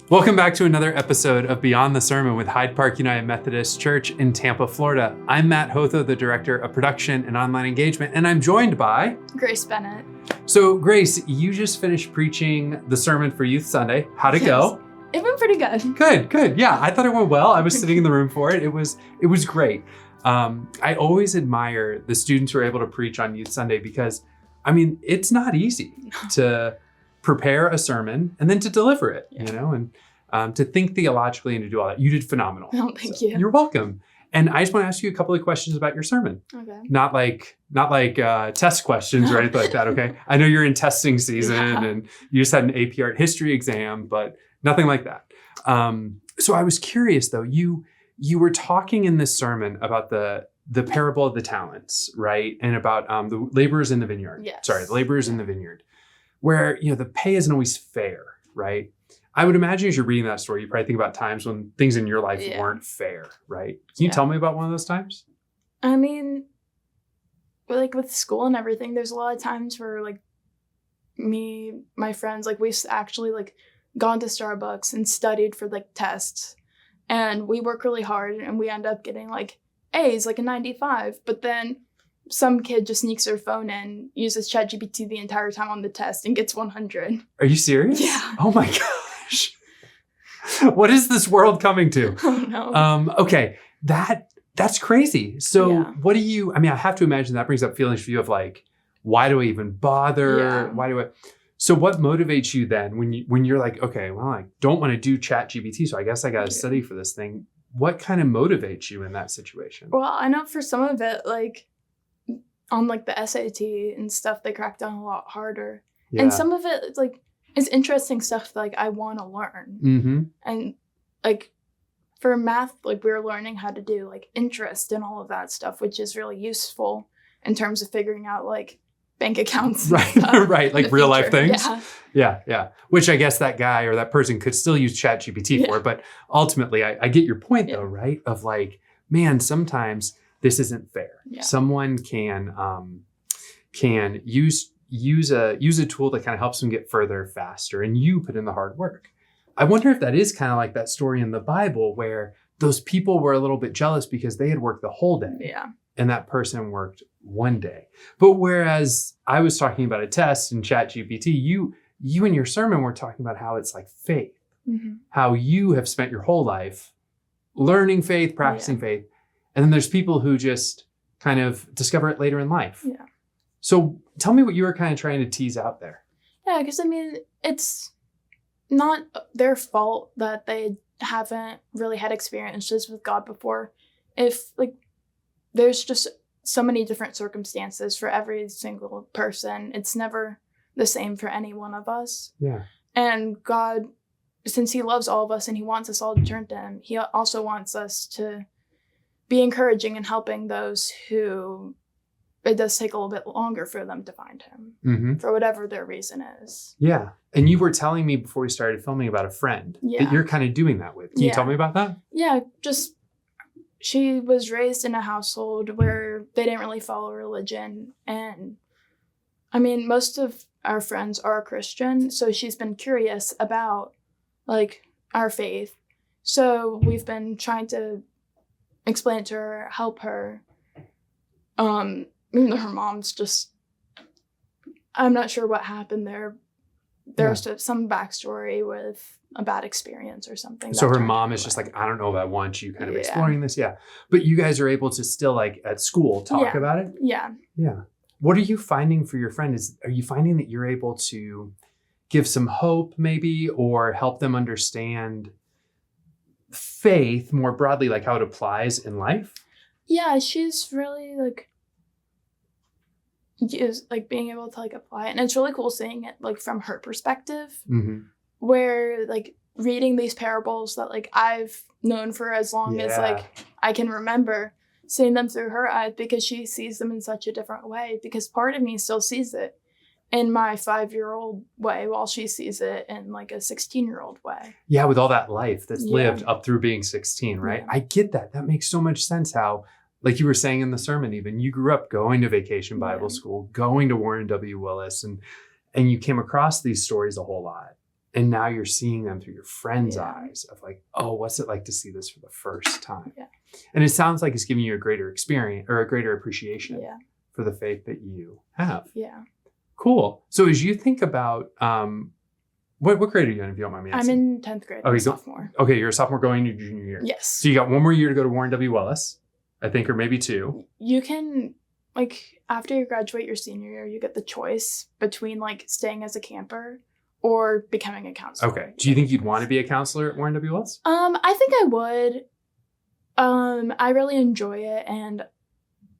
Welcome back to another episode of Beyond the Sermon with Hyde Park United Methodist Church in Tampa, Florida. I'm Matt Hotho, the Director of Production and Online Engagement, and I'm joined by Grace Bennett. So Grace, you just finished preaching the sermon for Youth Sunday. How'd it go? It went pretty good. Good. Yeah, I thought it went well. I was sitting in the room for it. It was great. I always admire the students who are able to preach on Youth Sunday because, I mean, it's not easy to prepare a sermon and then to deliver it, you know, and to think theologically and to do all that. You did phenomenal. Oh, thank you. You're welcome. And I just want to ask you a couple of questions about your sermon. Okay. Not like test questions or anything like that, okay? I know you're in testing season and you just had an AP Art History exam, but nothing like that. So I was curious though, you were talking in this sermon about the parable of the talents, right? And about the laborers in the vineyard. Yes. Sorry, the laborers in the vineyard, where, you know, the pay isn't always fair, right? I would imagine as you're reading that story, you probably think about times when things in your life weren't fair, right? Can you tell me about one of those times? I mean, like with school and everything, there's a lot of times where like my friends, like we've actually like gone to Starbucks and studied for like tests, and we work really hard and we end up getting like A's, like a 95, but then some kid just sneaks their phone in, uses ChatGPT the entire time on the test and gets 100. Are you serious? Yeah. Oh my gosh. What is this world coming to? Oh no. Okay. That's crazy. So Yeah. I have to imagine that brings up feelings for you of like, why do I even bother? Yeah. So what motivates you then when you're like, okay, well, I don't want to do ChatGPT, so I guess I got to study for this thing. What kind of motivates you in that situation? Well, I know for some of it, like on like the SAT and stuff, they crack down a lot harder. Yeah. And some of it, it's like, it's interesting stuff that, like I want to learn. Mm-hmm. And like for math, like we were learning how to do like interest and all of that stuff, which is really useful in terms of figuring out like bank accounts. Right. Like real life things. Yeah. Which I guess that guy or that person could still use ChatGPT for. But ultimately, I get your point though, right? Of like, man, sometimes this isn't fair. Yeah. Someone can use a tool that kind of helps them get further faster, and you put in the hard work. I wonder if that is kind of like that story in the Bible where those people were a little bit jealous because they had worked the whole day. Yeah. And that person worked one day. But whereas I was talking about a test in ChatGPT, you in your sermon were talking about how it's like faith, how you have spent your whole life learning faith, practicing faith. And then there's people who just kind of discover it later in life. Yeah. So tell me what you were kind of trying to tease out there. Yeah, because I mean, it's not their fault that they haven't really had experiences with God before. If like, there's just so many different circumstances for every single person. It's never the same for any one of us. Yeah. And God, since he loves all of us and he wants us all to turn to him, he also wants us to be encouraging and helping those who it does take a little bit longer for them to find him for whatever their reason is. Yeah. And you were telling me before we started filming about a friend that you're kind of doing that with. Can you tell me about that? Yeah, just she was raised in a household where they didn't really follow religion. And I mean, most of our friends are Christian. So she's been curious about like our faith. So we've been trying to explain it to her, help her. Even though her mom's just, I'm not sure what happened there. There's some backstory with a bad experience or something. So her mom is just like, I don't know if I want you kind of exploring this. Yeah. But you guys are able to still like at school talk about it? Yeah. Yeah. What are you finding for your friend? Are you finding that you're able to give some hope maybe or help them understand faith more broadly, like how it applies in life? Yeah, she's really like, is like being able to like apply it. And it's really cool seeing it like from her perspective, where like reading these parables that like I've known for as long as like I can remember, seeing them through her eyes because she sees them in such a different way, because part of me still sees it in my 5-year-old way while she sees it in like a 16-year-old way. Yeah, with all that life that's lived up through being 16, right? I get that. That makes so much sense how, like you were saying in the sermon even, you grew up going to Vacation Bible School, going to Warren W. Willis, and you came across these stories a whole lot. And now you're seeing them through your friend's Yeah. eyes of like, oh, what's it like to see this for the first time? Yeah. And it sounds like it's giving you a greater experience or a greater appreciation Yeah. for the faith that you have. Yeah. Cool. So as you think about, what grade are you in, if you don't mind me I'm asking? in 10th grade. Oh, I'm a you go- sophomore. Okay, you're a sophomore going into your junior year. Yes. So you got one more year to go to Warren W. Willis, I think, or maybe 2. You can, like, after you graduate your senior year, you get the choice between, like, staying as a camper or becoming a counselor. Okay. Do you think you'd want to be a counselor at Warren W. Willis? I think I would. I really enjoy it and,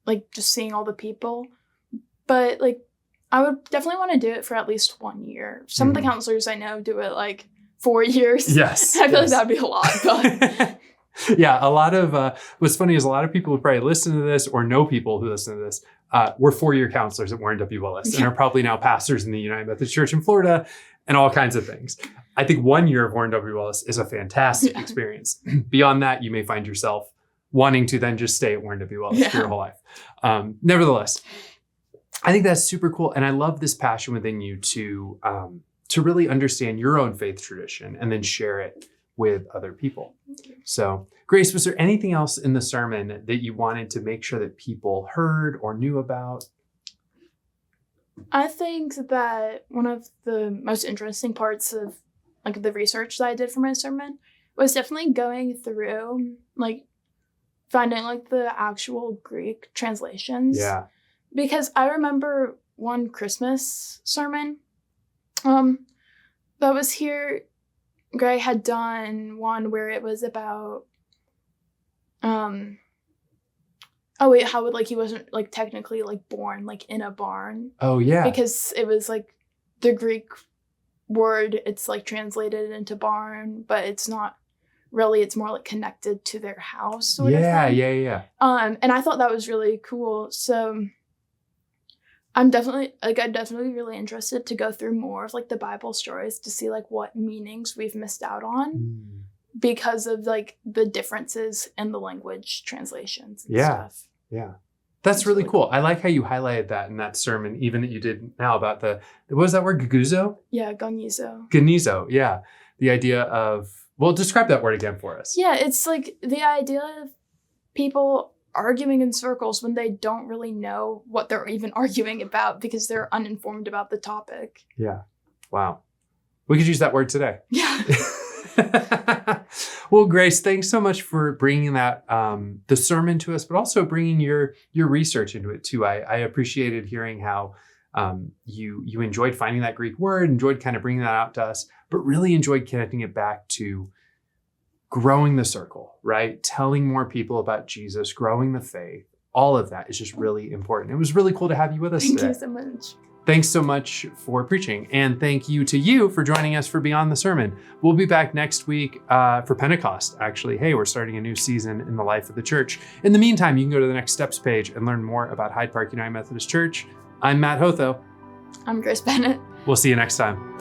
like, just seeing all the people. But, like, I would definitely want to do it for at least 1 year. Some of the counselors I know do it, like, 4 years. Yes. I feel like that'd be a lot, but... Yeah, a lot of, what's funny is a lot of people who probably listen to this or know people who listen to this were 4-year counselors at Warren W. Willis and are probably now pastors in the United Methodist Church in Florida and all kinds of things. I think 1 year of Warren W. Willis is a fantastic experience. Beyond that, you may find yourself wanting to then just stay at Warren W. Willis for your whole life. Nevertheless, I think that's super cool. And I love this passion within you to really understand your own faith tradition and then share it with other people. So, Grace, was there anything else in the sermon that you wanted to make sure that people heard or knew about? I think that one of the most interesting parts of, like, the research that I did for my sermon was definitely going through, like, finding, like, the actual Greek translations. Yeah. Because I remember one Christmas sermon that was here. Gray had done one where it was about, how would, like, he wasn't, like, technically, like, born, like, in a barn. Oh, yeah. Because it was, like, the Greek word, it's, like, translated into barn, but it's not really, it's more, like, connected to their house sort of thing. Yeah. And I thought that was really cool. So I'm definitely really interested to go through more of, like, the Bible stories to see, like, what meanings we've missed out on because of, like, the differences in the language translations and stuff. Yeah. That's really cool. I like how you highlighted that in that sermon, even that you did now about what was that word? Gaguzo? Yeah, gongizo. Ganizo, yeah. The idea of, well, describe that word again for us. Yeah, it's, like, the idea of people arguing in circles when they don't really know what they're even arguing about because they're uninformed about the topic. Yeah. Wow. We could use that word today. Yeah. Well, Grace, thanks so much for bringing that, the sermon to us, but also bringing your research into it too. I appreciated hearing how you enjoyed finding that Greek word, enjoyed kind of bringing that out to us, but really enjoyed connecting it back to growing the circle, right? Telling more people about Jesus, growing the faith, all of that is just really important. It was really cool to have you with us today. Thank you so much. Thanks so much for preaching. And thank you to you for joining us for Beyond the Sermon. We'll be back next week for Pentecost, actually. Hey, we're starting a new season in the life of the church. In the meantime, you can go to the Next Steps page and learn more about Hyde Park United Methodist Church. I'm Matt Hotho. I'm Grace Bennett. We'll see you next time.